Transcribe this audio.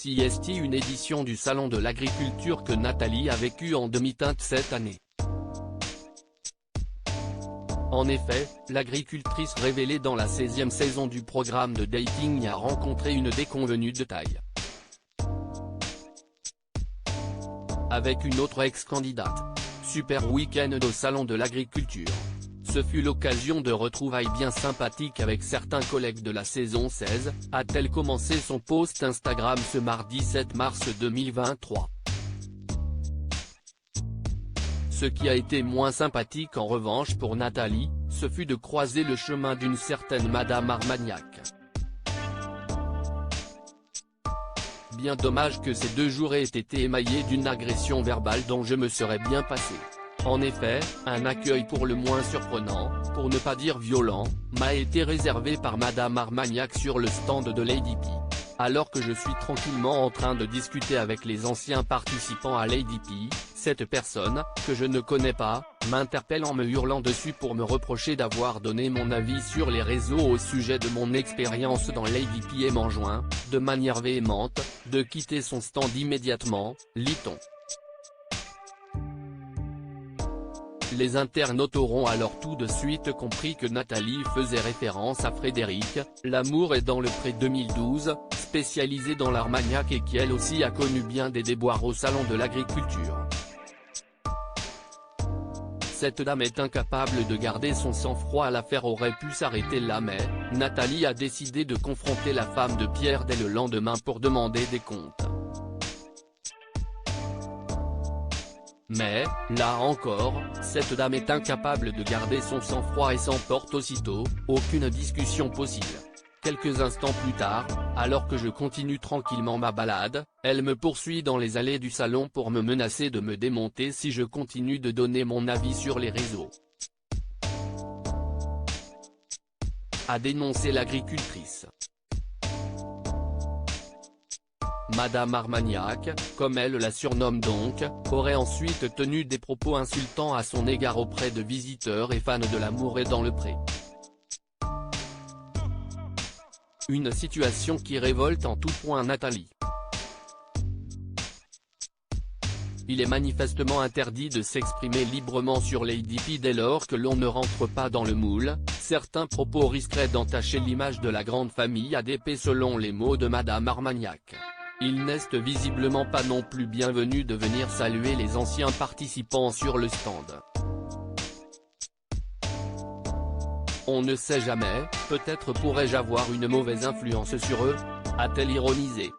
CST, une édition du Salon de l'Agriculture que Nathalie a vécue en demi-teinte cette année. En effet, l'agricultrice révélée dans la 16e saison du programme de dating a rencontré une déconvenue de taille. Avec une autre ex-candidate. Super week-end au Salon de l'Agriculture. Ce fut l'occasion de retrouvailles bien sympathiques avec certains collègues de la saison 16, a-t-elle commencé son post Instagram ce mardi 7 mars 2023. Ce qui a été moins sympathique en revanche pour Nathalie, ce fut de croiser le chemin d'une certaine Madame Armagnac. Bien dommage que ces 2 jours aient été émaillés d'une agression verbale dont je me serais bien passé. En effet, un accueil pour le moins surprenant, pour ne pas dire violent, m'a été réservé par Madame Armagnac sur le stand de Lady P. Alors que je suis tranquillement en train de discuter avec les anciens participants à Lady P, cette personne, que je ne connais pas, m'interpelle en me hurlant dessus pour me reprocher d'avoir donné mon avis sur les réseaux au sujet de mon expérience dans Lady P et m'enjoint, de manière véhémente, de quitter son stand immédiatement, lit-on. Les internautes auront alors tout de suite compris que Nathalie faisait référence à Frédéric, L'amour est dans le pré 2012, spécialisée dans l'Armagnac et qui elle aussi a connu bien des déboires au Salon de l'Agriculture. Cette dame est incapable de garder son sang-froid, l'affaire aurait pu s'arrêter là mais, Nathalie a décidé de confronter la femme de Pierre dès le lendemain pour demander des comptes. Mais, là encore, cette dame est incapable de garder son sang-froid et s'emporte aussitôt, aucune discussion possible. Quelques instants plus tard, alors que je continue tranquillement ma balade, elle me poursuit dans les allées du salon pour me menacer de me démonter si je continue de donner mon avis sur les réseaux. A dénoncé l'agricultrice. Madame Armagnac, comme elle la surnomme donc, aurait ensuite tenu des propos insultants à son égard auprès de visiteurs et fans de L'amour est dans le pré. Une situation qui révolte en tout point Nathalie. Il est manifestement interdit de s'exprimer librement sur Lady P dès lors que l'on ne rentre pas dans le moule, certains propos risqueraient d'entacher l'image de la grande famille ADP selon les mots de Madame Armagnac. Il n'est visiblement pas non plus bienvenu de venir saluer les anciens participants sur le stand. On ne sait jamais, peut-être pourrais-je avoir une mauvaise influence sur eux, a-t-elle ironisé.